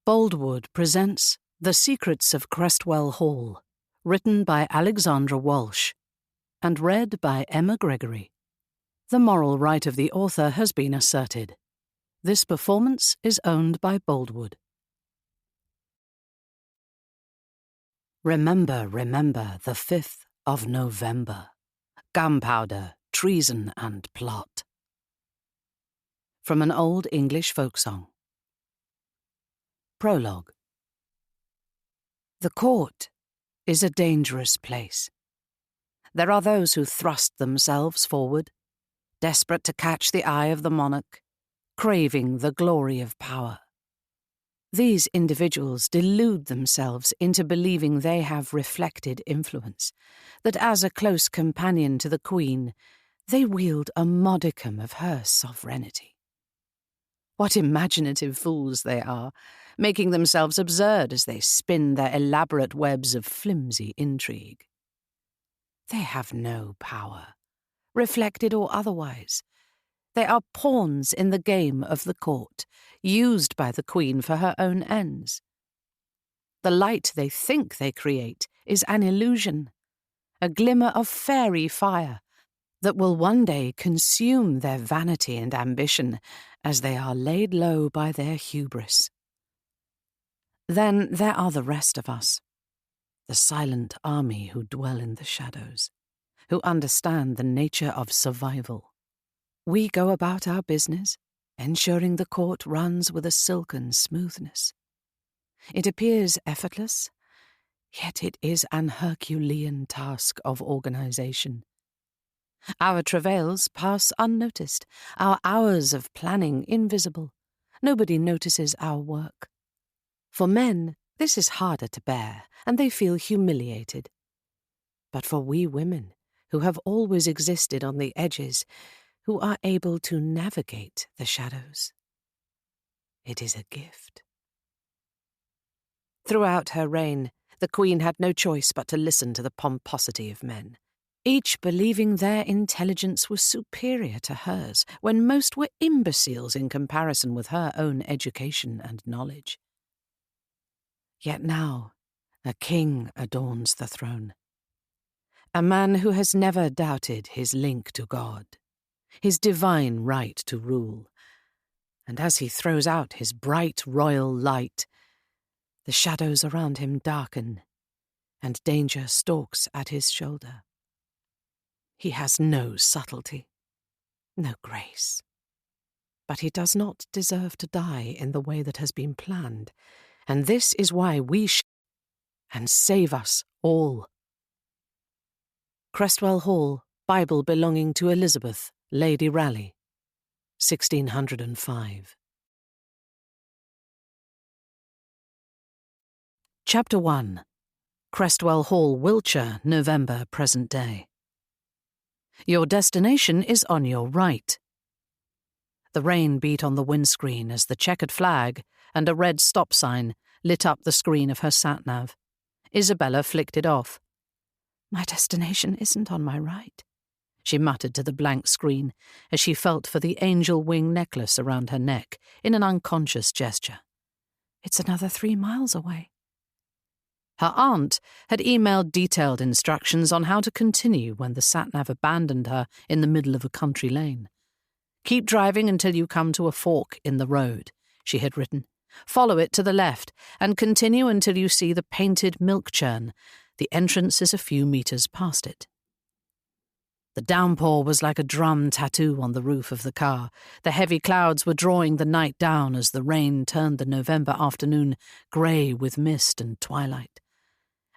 Boldwood presents The Secrets of Crestwell Hall, written by Alexandra Walsh, and read by Emma Gregory. The moral right of the author has been asserted. This performance is owned by Boldwood. Remember, the 5th of November. Gunpowder, treason and plot. From an old English folk song. Prologue. The court is a dangerous place. There are those who thrust themselves forward, desperate to catch the eye of the monarch, craving the glory of power. These individuals delude themselves into believing they have reflected influence, that as a close companion to the Queen, they wield a modicum of her sovereignty. What imaginative fools they are, making themselves absurd as they spin their elaborate webs of flimsy intrigue. They have no power, reflected or otherwise. They are pawns in the game of the court, used by the Queen for her own ends. The light they think they create is an illusion, a glimmer of fairy fire that will one day consume their vanity and ambition as they are laid low by their hubris. Then there are the rest of us, the silent army who dwell in the shadows, who understand the nature of survival. We go about our business, ensuring the court runs with a silken smoothness. It appears effortless, yet it is an Herculean task of organization. Our travails pass unnoticed, our hours of planning invisible. Nobody notices our work. For men, this is harder to bear, and they feel humiliated. But for we women, who have always existed on the edges, who are able to navigate the shadows, it is a gift. Throughout her reign, the Queen had no choice but to listen to the pomposity of men, each believing their intelligence was superior to hers, when most were imbeciles in comparison with her own education and knowledge. Yet now, a king adorns the throne. A man who has never doubted his link to God, his divine right to rule. And as he throws out his bright royal light, the shadows around him darken, and danger stalks at his shoulder. He has no subtlety, no grace. But he does not deserve to die in the way that has been planned, and this is why we and save us all. Crestwell Hall, Bible belonging to Elizabeth, Lady Raleigh, 1605. Chapter 1. Crestwell Hall, Wiltshire, November, present day. Your destination is on your right. The rain beat on the windscreen as the checkered flag and a red stop sign lit up the screen of her sat-nav. Isabella flicked it off. My destination isn't on my right, she muttered to the blank screen as she felt for the angel wing necklace around her neck in an unconscious gesture. It's another 3 miles away. Her aunt had emailed detailed instructions on how to continue when the sat-nav abandoned her in the middle of a country lane. Keep driving until you come to a fork in the road, she had written. Follow it to the left and continue until you see the painted milk churn. The entrance is a few meters past it. The downpour was like a drum tattoo on the roof of the car. The heavy clouds were drawing the night down as the rain turned the November afternoon grey with mist and twilight.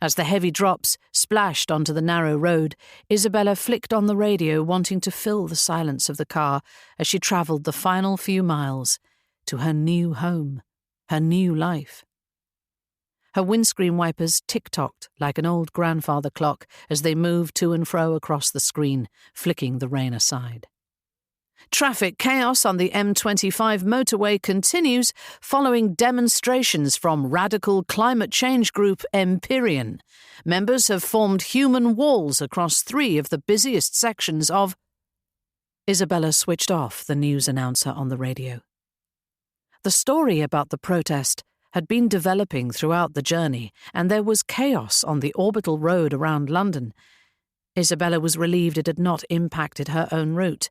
As the heavy drops splashed onto the narrow road, Isabella flicked on the radio, wanting to fill the silence of the car as she travelled the final few miles to her new home, her new life. Her windscreen wipers tick-tocked like an old grandfather clock as they moved to and fro across the screen, flicking the rain aside. Traffic chaos on the M25 motorway continues following demonstrations from radical climate change group Empyrean. Members have formed human walls across 3 of the busiest sections of... Isabella switched off the news announcer on the radio. The story about the protest had been developing throughout the journey, and there was chaos on the orbital road around London. Isabella was relieved it had not impacted her own route.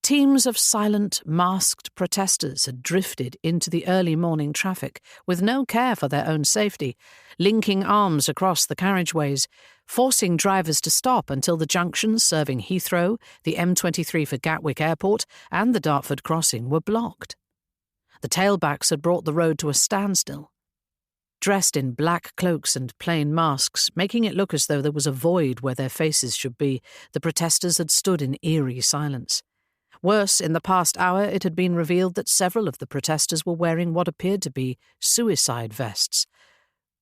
Teams of silent, masked protesters had drifted into the early morning traffic with no care for their own safety, linking arms across the carriageways, forcing drivers to stop until the junctions serving Heathrow, the M23 for Gatwick Airport, and the Dartford crossing were blocked. The tailbacks had brought the road to a standstill. Dressed in black cloaks and plain masks, making it look as though there was a void where their faces should be, the protesters had stood in eerie silence. Worse, in the past hour it had been revealed that several of the protesters were wearing what appeared to be suicide vests.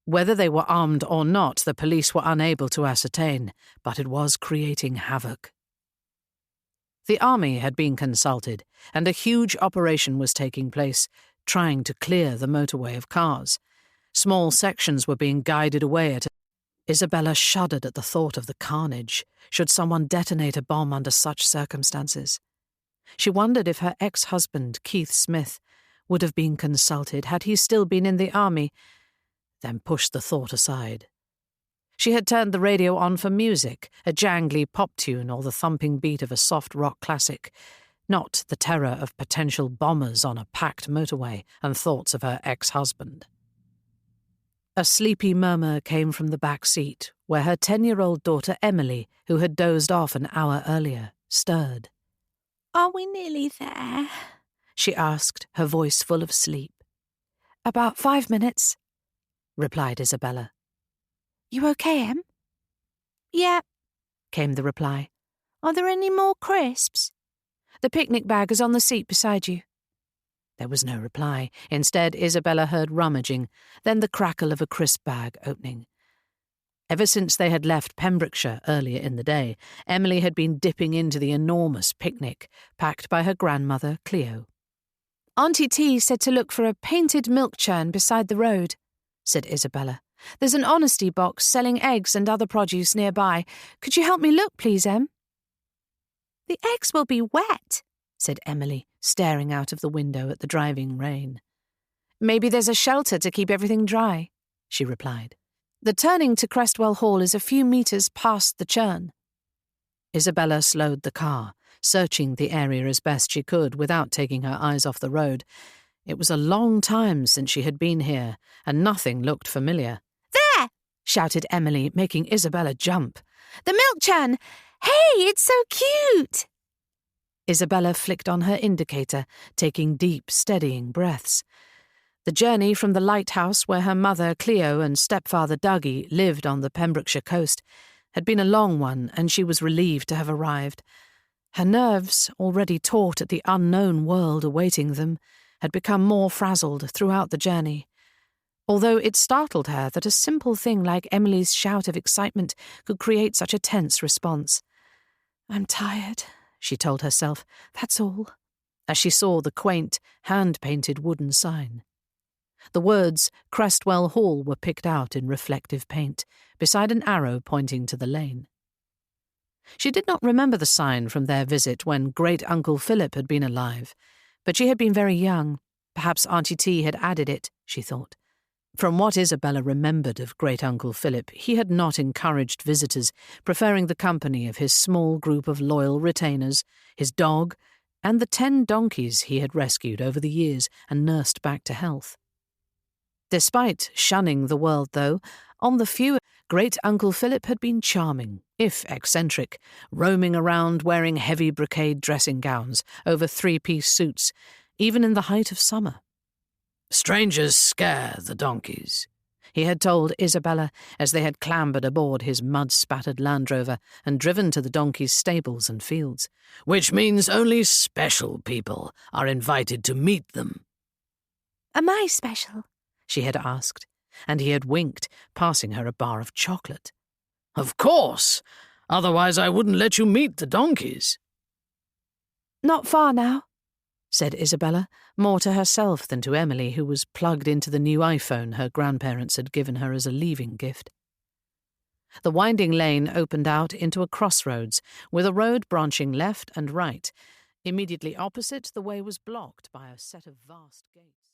Whether they were armed or not, the police were unable to ascertain, but it was creating havoc. The army had been consulted, and a huge operation was taking place, trying to clear the motorway of cars. Small sections were being guided away at. Isabella shuddered at the thought of the carnage, should someone detonate a bomb under such circumstances. She wondered if her ex-husband, Keith Smith, would have been consulted had he still been in the army, then pushed the thought aside. She had turned the radio on for music, a jangly pop tune or the thumping beat of a soft rock classic, not the terror of potential bombers on a packed motorway and thoughts of her ex-husband. A sleepy murmur came from the back seat, where her 10-year-old daughter Emily, who had dozed off an hour earlier, stirred. "Are we nearly there?" she asked, her voice full of sleep. "About 5 minutes," replied Isabella. "You okay, Em?" "Yeah," came the reply. "Are there any more crisps?" "The picnic bag is on the seat beside you." There was no reply. Instead, Isabella heard rummaging, then the crackle of a crisp bag opening. Ever since they had left Pembrokeshire earlier in the day, Emily had been dipping into the enormous picnic, packed by her grandmother, Cleo. "Auntie T said to look for a painted milk churn beside the road," said Isabella. "There's an honesty box selling eggs and other produce nearby. Could you help me look, please, Em?" "The eggs will be wet," said Emily, staring out of the window at the driving rain. "Maybe there's a shelter to keep everything dry," she replied. "The turning to Crestwell Hall is a few metres past the churn." Isabella slowed the car, searching the area as best she could without taking her eyes off the road. It was a long time since she had been here, and nothing looked familiar. "There!" shouted Emily, making Isabella jump. "The milk churn! Hey, it's so cute!" Isabella flicked on her indicator, taking deep, steadying breaths. The journey from the lighthouse where her mother, Cleo, and stepfather, Dougie, lived on the Pembrokeshire coast had been a long one, and she was relieved to have arrived. Her nerves, already taut at the unknown world awaiting them, had become more frazzled throughout the journey. Although it startled her that a simple thing like Emily's shout of excitement could create such a tense response. "I'm tired," she told herself, "that's all," as she saw the quaint, hand-painted wooden sign. The words Crestwell Hall were picked out in reflective paint, beside an arrow pointing to the lane. She did not remember the sign from their visit when Great-Uncle Philip had been alive, but she had been very young. Perhaps Auntie T had added it, she thought. From what Isabella remembered of Great-Uncle Philip, he had not encouraged visitors, preferring the company of his small group of loyal retainers, his dog, and the 10 donkeys he had rescued over the years and nursed back to health. Despite shunning the world, though, on the few, Great-Uncle Philip had been charming, if eccentric, roaming around wearing heavy brocade dressing gowns over 3-piece suits, even in the height of summer. "Strangers scare the donkeys," he had told Isabella as they had clambered aboard his mud-spattered Land Rover and driven to the donkeys' stables and fields, "which means only special people are invited to meet them." "Am I special?" she had asked, and he had winked, passing her a bar of chocolate. "Of course. Otherwise I wouldn't let you meet the donkeys." "Not far now," said Isabella, more to herself than to Emily, who was plugged into the new iPhone her grandparents had given her as a leaving gift. The winding lane opened out into a crossroads, with a road branching left and right. Immediately opposite, the way was blocked by a set of vast gates.